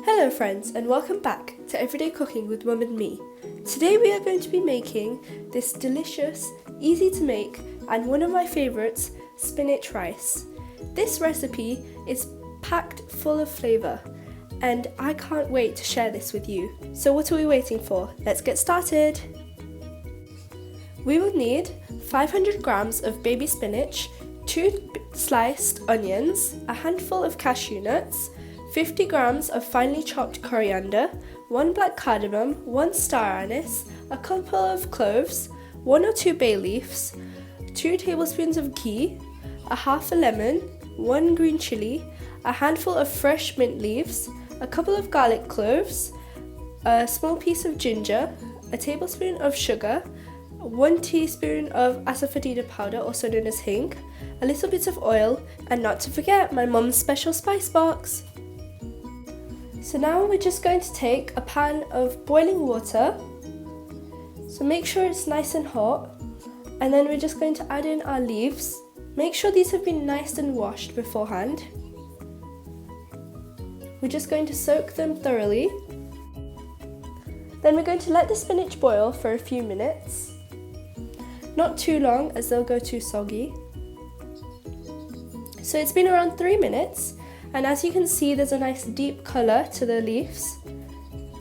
Hello friends, and welcome back to Everyday Cooking with Mum and me. Today we are going to be making this delicious, easy to make and one of my favourites, spinach rice. This recipe is packed full of flavour and I can't wait to share this with you. So what are we waiting for? Let's get started! We will need 500 grams of baby spinach, 2 sliced onions, a handful of cashew nuts, 50 grams of finely chopped coriander, 1 black cardamom, 1 star anise, a couple of cloves, 1 or 2 bay leaves, 2 tablespoons of ghee, a half a lemon, 1 green chilli, a handful of fresh mint leaves, a couple of garlic cloves, a small piece of ginger, a tablespoon of sugar, 1 teaspoon of asafoetida powder, also known as hing, a little bit of oil, and not to forget my mum's special spice box. So now we're just going to take a pan of boiling water, so make sure it's nice and hot, and then we're just going to add in our leaves. Make sure these have been nice and washed beforehand. We're just going to soak them thoroughly. Then we're going to let the spinach boil for a few minutes. Not too long as they'll go too soggy. So it's been around 3 minutes. And as you can see, there's a nice deep colour to the leaves.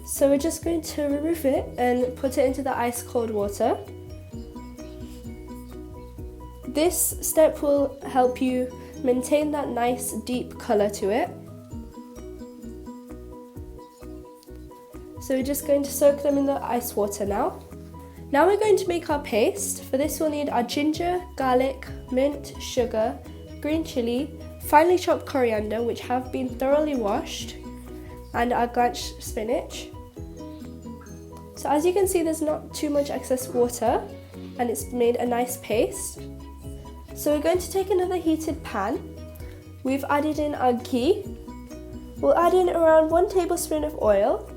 So we're just going to remove it and put it into the ice cold water. This step will help you maintain that nice deep colour to it. So we're just going to soak them in the ice water now. Now we're going to make our paste. For this we'll need our ginger, garlic, mint, sugar, green chilli, finely chopped coriander, which have been thoroughly washed, and our blanched spinach. So as you can see, there's not too much excess water and it's made a nice paste. So we're going to take another heated pan. We've added in our ghee. We'll add in around 1 tablespoon of oil.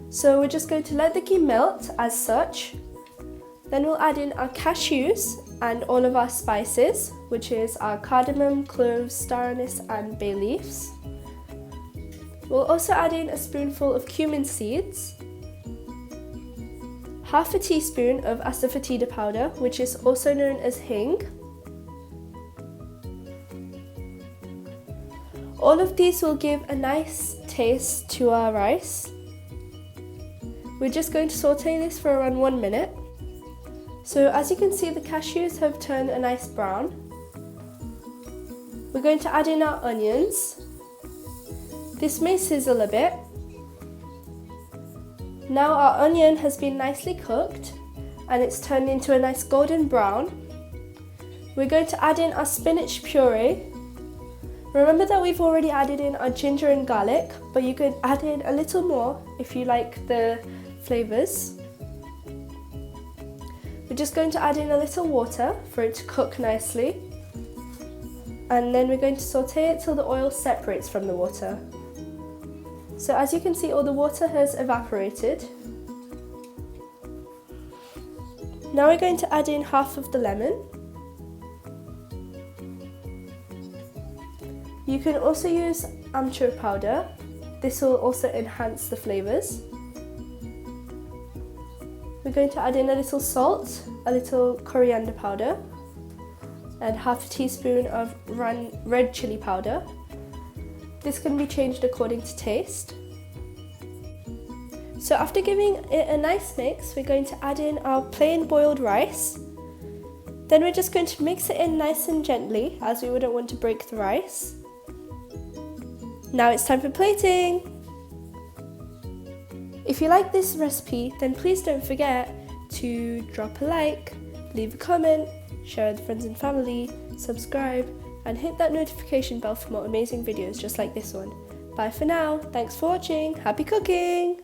So we're just going to let the ghee melt as such. Then we'll add in our cashews and all of our spices, which is our cardamom, cloves, star anise and bay leaves. We'll also add in a spoonful of cumin seeds, half a teaspoon of asafoetida powder, which is also known as hing. All of these will give a nice taste to our rice. We're just going to saute this for around 1 minute. So as you can see, the cashews have turned a nice brown. We're going to add in our onions. This may sizzle a bit. Now our onion has been nicely cooked and it's turned into a nice golden brown. We're going to add in our spinach puree. Remember that we've already added in our ginger and garlic, but you could add in a little more if you like the flavours. We're just going to add in a little water for it to cook nicely, and then we're going to saute it till the oil separates from the water. So as you can see, all the water has evaporated. Now we're going to add in half of the lemon. You can also use amchur powder. This will also enhance the flavours. We're going to add in a little salt, a little coriander powder, and half a teaspoon of red chilli powder. This can be changed according to taste. So after giving it a nice mix, we're going to add in our plain boiled rice. Then we're just going to mix it in nice and gently, as we wouldn't want to break the rice. Now it's time for plating! If you like this recipe, then please don't forget to drop a like, leave a comment, share with friends and family, subscribe, and hit that notification bell for more amazing videos just like this one. Bye for now, thanks for watching, happy cooking!